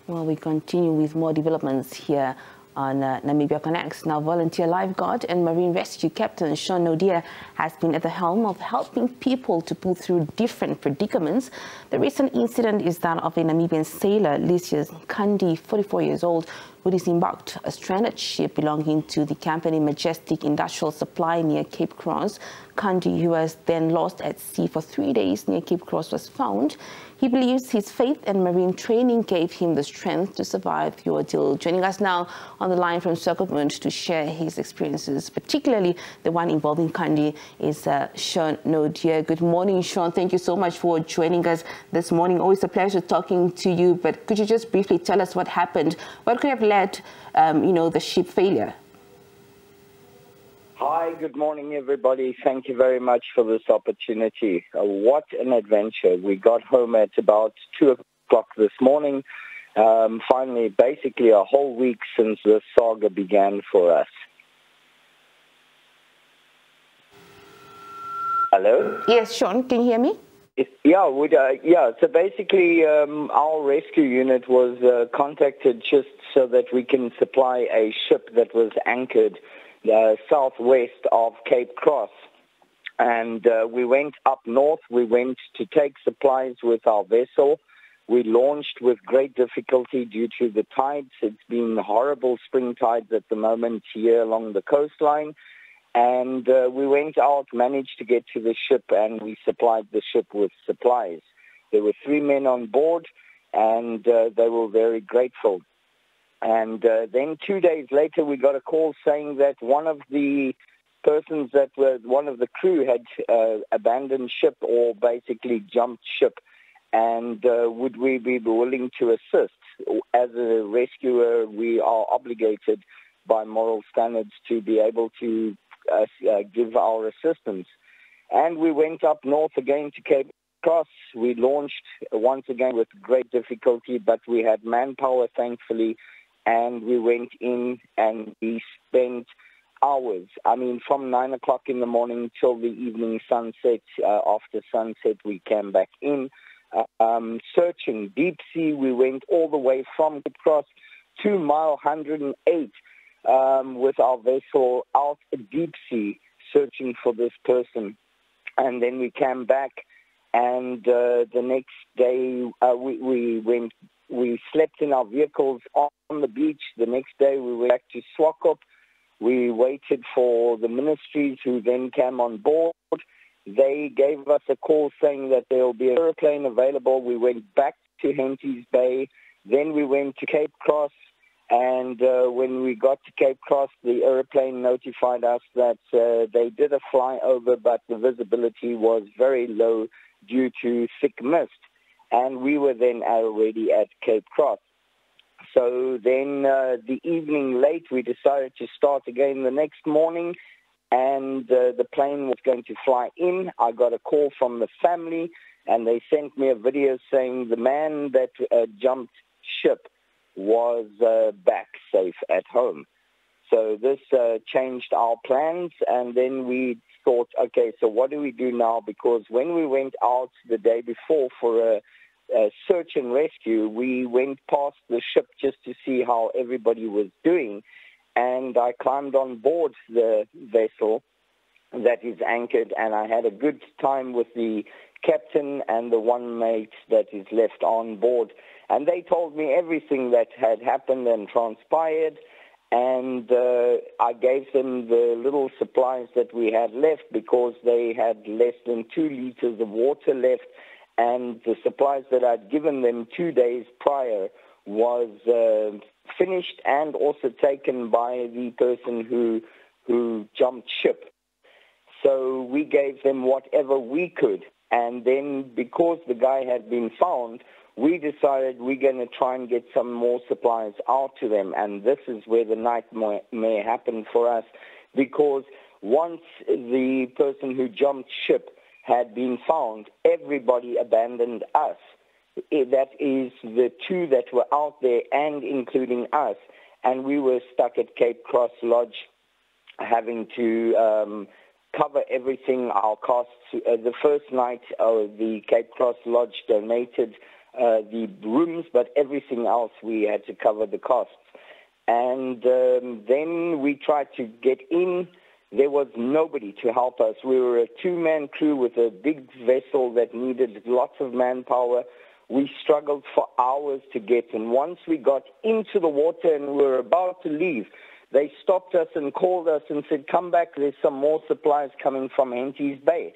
Well, we continue with more developments here on NAMIBIA Connects. Now, volunteer lifeguard and marine rescue captain Sean Naude has been at the helm of helping people to pull through different predicaments. The recent incident is that of a Namibian sailor, Lisius Nkandi, 44 years old, who disembarked a stranded ship belonging to the company Majestic Industrial Supply near Cape Cross. Nkandi, who was then lost at sea for 3 days near Cape Cross, was found. He believes his faith and marine training gave him the strength to survive the ordeal. Joining us now on the line from Circlement to share his experiences, particularly the one involving Nkandi, is Sean Naude. Good morning, Sean. Thank you so much for joining us this morning. Always a pleasure talking to you, but could you just briefly tell us what happened? What could have led, the ship failure? Hi, good morning, everybody. Thank you very much for this opportunity. What an adventure. We got home at about 2 o'clock this morning. Finally, basically a whole week since the saga began for us. Hello? Yes, Sean, can you hear me? Yeah. So basically, our rescue unit was contacted just so that we can supply a ship that was anchored southwest of Cape Cross. And we went up north. We went to take supplies with our vessel. We launched with great difficulty due to the tides. It's been horrible spring tides at the moment here along the coastline. And we went out, managed to get to the ship, and we supplied the ship with supplies. There were 3 men on board, and they were very grateful. And then 2 days later, we got a call saying that one of the persons that were one of the crew had abandoned ship or basically jumped ship. And would we be willing to assist? As a rescuer, we are obligated by moral standards to be able to give our assistance. And we went up north again to Cape Cross. We launched once again with great difficulty, but we had manpower, thankfully. And we went in and we spent hours. I mean, from 9 o'clock in the morning till the evening sunset. After sunset, we came back in. Searching deep sea, we went all the way from Cape Cross to mile 108 with our vessel out deep sea, searching for this person. And then we came back, and the next day we slept in our vehicles on the beach. The next day we went back to Swakop. We waited for the ministries, who then came on board. They gave us a call saying that there will be an airplane available. We went back to Henty's Bay. Then we went to Cape Cross. And when we got to Cape Cross, the airplane notified us that they did a flyover, but the visibility was very low due to thick mist. And we were then already at Cape Cross. So then the evening late, we decided to start again the next morning, and the plane was going to fly in. I got a call from the family, and they sent me a video saying the man that jumped ship was back safe at home. So this changed our plans, and then we thought, okay, so what do we do now? Because when we went out the day before for a search and rescue, we went past the ship just to see how everybody was doing, and I climbed on board the vessel that is anchored, and I had a good time with the captain and the one mate that is left on board. And they told me everything that had happened and transpired, and I gave them the little supplies that we had left, because they had less than 2 liters of water left, and the supplies that I'd given them 2 days prior was finished and also taken by the person who jumped ship. So we gave them whatever we could, and then because the guy had been found, we decided we're going to try and get some more supplies out to them. And this is where the nightmare happened for us, because once the person who jumped ship had been found, everybody abandoned us. That is the 2 that were out there, and including us. And we were stuck at Cape Cross Lodge, having to cover everything, our costs. The first night, the Cape Cross Lodge donated the rooms, but everything else we had to cover the costs. And then we tried to get in. There was nobody to help us. We were a two-man crew with a big vessel that needed lots of manpower. We struggled for hours to get in. Once we got into the water and we were about to leave, they stopped us and called us and said, come back, there's some more supplies coming from Henty's Bay.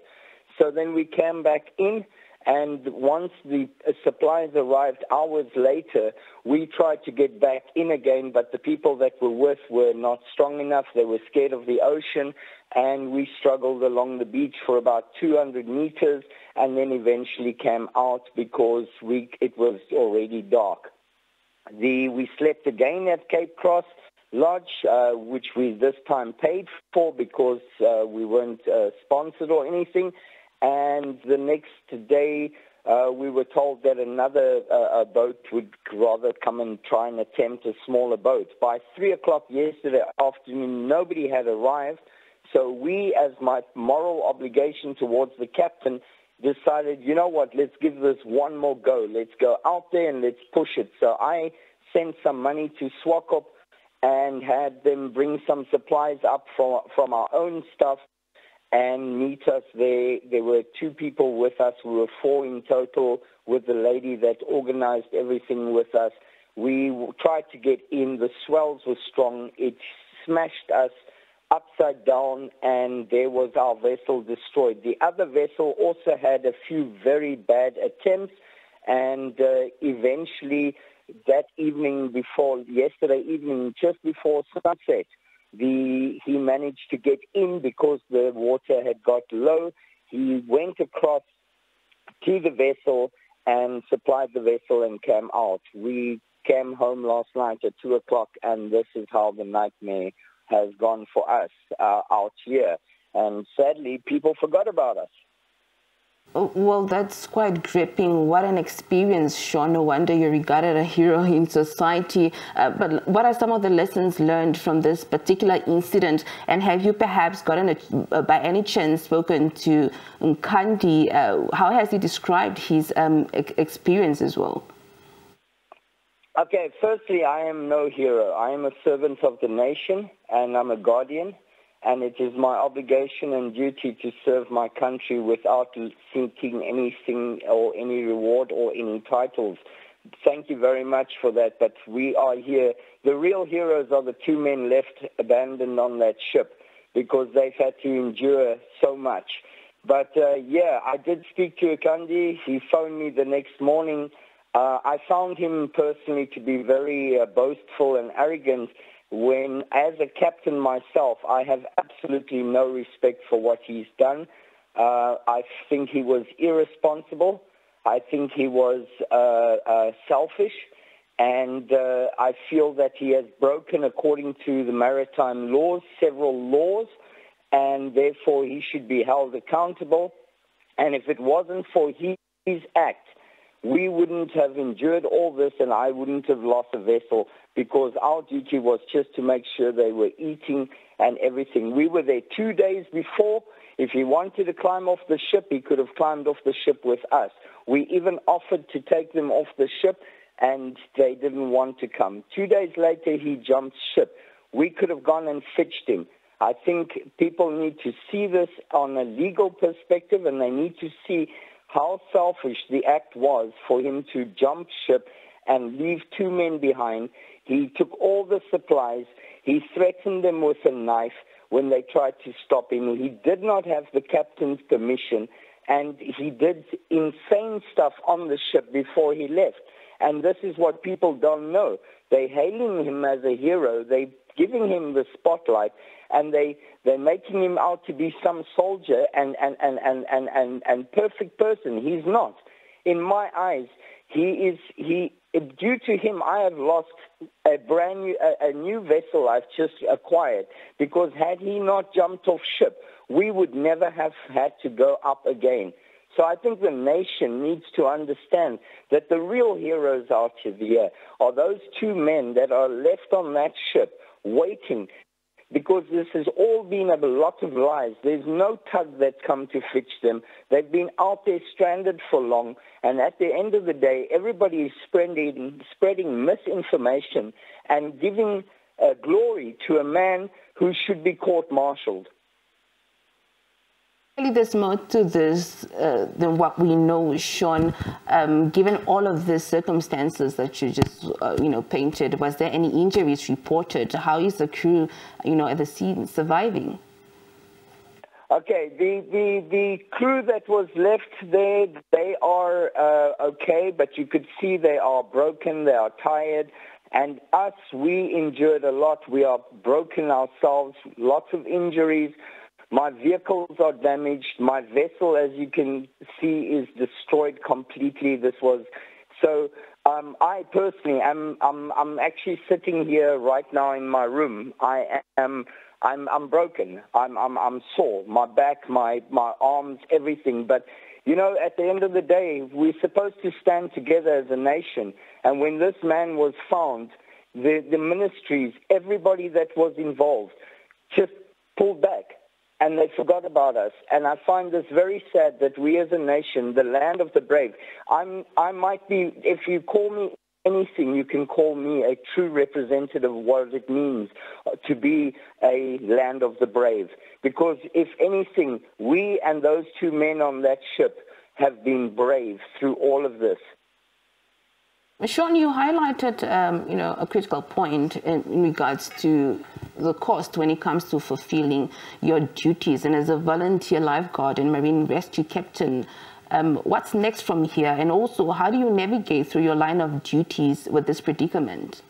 So then we came back in, and once the supplies arrived hours later, we tried to get back in again, but the people that were with were not strong enough. They were scared of the ocean, and we struggled along the beach for about 200 meters and then eventually came out because it was already dark. We slept again at Cape Cross Lodge, which we this time paid for because we weren't sponsored or anything. And the next day, we were told that another boat would rather come and try and attempt a smaller boat. By 3 o'clock yesterday afternoon, nobody had arrived. So we, as my moral obligation towards the captain, decided, you know what, let's give this one more go. Let's go out there and let's push it. So I sent some money to Swakop and had them bring some supplies up from our own stuff and meet us there. There were 2 people with us. We were 4 in total with the lady that organized everything with us. We tried to get in. The swells were strong. It smashed us upside down, and there was our vessel destroyed. The other vessel also had a few very bad attempts, and eventually that evening yesterday evening, just before sunset, he managed to get in because the water had got low. He went across to the vessel and supplied the vessel and came out. We came home last night at 2 o'clock, and this is how the nightmare has gone for us out here. And sadly, people forgot about us. Well, that's quite gripping. What an experience, Sean. No wonder you're regarded a hero in society. But what are some of the lessons learned from this particular incident? And have you perhaps gotten, by any chance, spoken to Nkandi? How has he described his experience as well? Okay, firstly, I am no hero. I am a servant of the nation, and I'm a guardian. And it is my obligation and duty to serve my country without seeking anything or any reward or any titles. Thank you very much for that, but we are here. The real heroes are the 2 men left abandoned on that ship because they've had to endure so much. But yeah, I did speak to Nkandi. He phoned me the next morning. I found him personally to be very boastful and arrogant, when, as a captain myself, I have absolutely no respect for what he's done. I think he was irresponsible. I think he was selfish. And I feel that he has broken, according to the maritime laws, several laws, and therefore he should be held accountable. And if it wasn't for his act, we wouldn't have endured all this, and I wouldn't have lost a vessel, because our duty was just to make sure they were eating and everything. We were there 2 days before. If he wanted to climb off the ship, he could have climbed off the ship with us. We even offered to take them off the ship, and they didn't want to come. 2 days later, he jumped ship. We could have gone and fetched him. I think people need to see this on a legal perspective, and they need to see how selfish the act was for him to jump ship and leave 2 men behind. He took all the supplies. He threatened them with a knife when they tried to stop him. He did not have the captain's permission, and he did insane stuff on the ship before he left. And this is what people don't know. They're hailing him as a hero. They're giving him the spotlight, and they're making him out to be some soldier and perfect person. He's not. In my eyes, due to him, I have lost a new vessel I've just acquired, because had he not jumped off ship, we would never have had to go up again. So I think the nation needs to understand that the real heroes out here are those 2 men that are left on that ship waiting. because this has all been a lot of lies. There's no tug that's come to fix them. They've been out there stranded for long, and at the end of the day, everybody is spreading misinformation and giving glory to a man who should be court-martialed. There's more to this than what we know, Sean. Given all of the circumstances that you just, painted, was there any injuries reported? How is the crew, at the scene surviving? Okay, the crew that was left there, they are okay, but you could see they are broken, they are tired. And us, we endured a lot. We are broken ourselves, lots of injuries. My vehicles are damaged. My vessel, as you can see, is destroyed completely. So. I personally I'm actually sitting here right now in my room. I'm broken. I'm sore. My back, my arms, everything. But at the end of the day, we're supposed to stand together as a nation. And when this man was found, the ministries, everybody that was involved, just pulled back. And they forgot about us. And I find this very sad that we as a nation, the land of the brave, I might be, if you call me anything, you can call me a true representative of what it means to be a land of the brave. Because if anything, we and those two men on that ship have been brave through all of this. Sean, you highlighted, a critical point in regards to the cost when it comes to fulfilling your duties. And as a volunteer lifeguard and marine rescue captain, what's next from here? And also, how do you navigate through your line of duties with this predicament?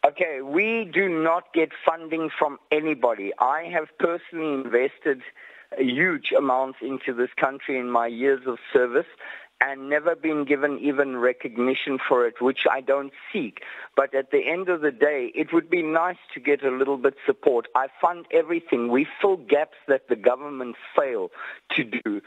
Okay, we do not get funding from anybody. I have personally invested huge amounts into this country in my years of service, and never been given even recognition for it, which I don't seek. But at the end of the day, it would be nice to get a little bit support. I fund everything. We fill gaps that the government fail to do.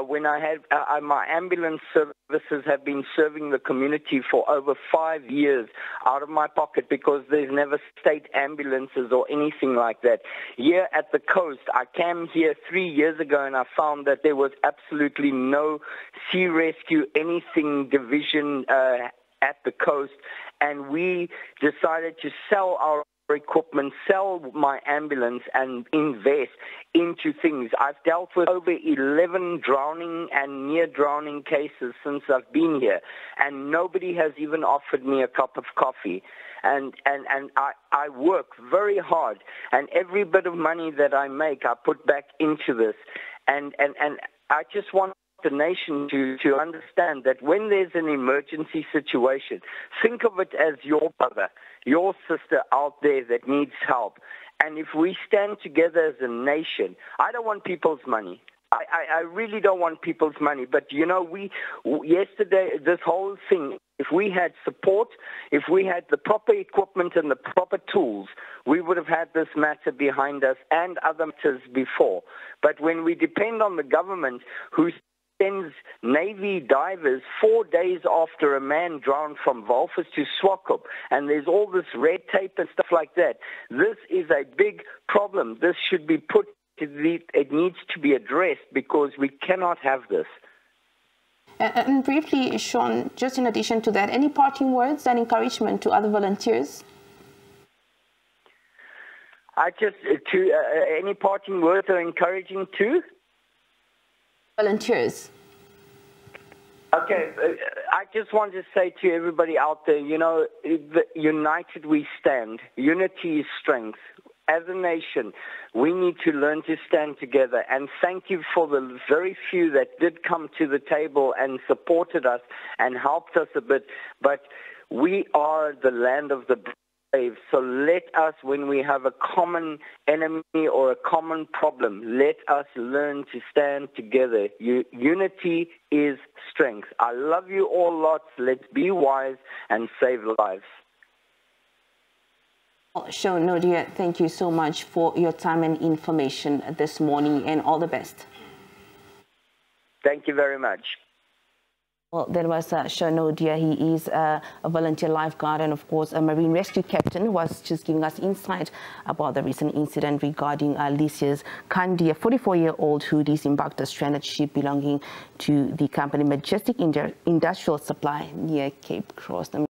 When I had my ambulance services have been serving the community for over 5 years out of my pocket because there's never state ambulances or anything like that. Here at the coast, I came here 3 years ago and I found that there was absolutely no sea rescue, anything division at the coast, and we decided to sell our equipment, sell my ambulance and invest into things. I've dealt with over 11 drowning and near drowning cases since I've been here, and nobody has even offered me a cup of coffee. And I work very hard, and every bit of money that I make I put back into this, and I just want the nation to understand that when there's an emergency situation, think of it as your brother, your sister out there that needs help. And if we stand together as a nation, I don't want people's money. I really don't want people's money. But, yesterday, this whole thing, if we had support, if we had the proper equipment and the proper tools, we would have had this matter behind us and other matters before. But when we depend on the government who sends Navy divers 4 days after a man drowned from Walvis to Swakop, and there's all this red tape and stuff like that. This is a big problem. This should be it needs to be addressed because we cannot have this. And briefly, Sean, just in addition to that, any parting words and encouragement to other volunteers? Any parting words or encouraging to? Volunteers. Okay, I just want to say to everybody out there, united we stand. Unity is strength. As a nation, we need to learn to stand together. And thank you for the very few that did come to the table and supported us and helped us a bit. But we are the land of the brave. So let us, when we have a common enemy or a common problem, let us learn to stand together. Unity is strength. I love you all lots. Let's be wise and save lives. Sean Naude, thank you so much for your time and information this morning, and all the best. Thank you very much. Well, there was Sean Naude. He is a volunteer lifeguard and, of course, a marine rescue captain, was just giving us insight about the recent incident regarding Lisius Nkandi, a 44-year-old who disembarked a stranded ship belonging to the company Majestic Industrial Supply near Cape Cross.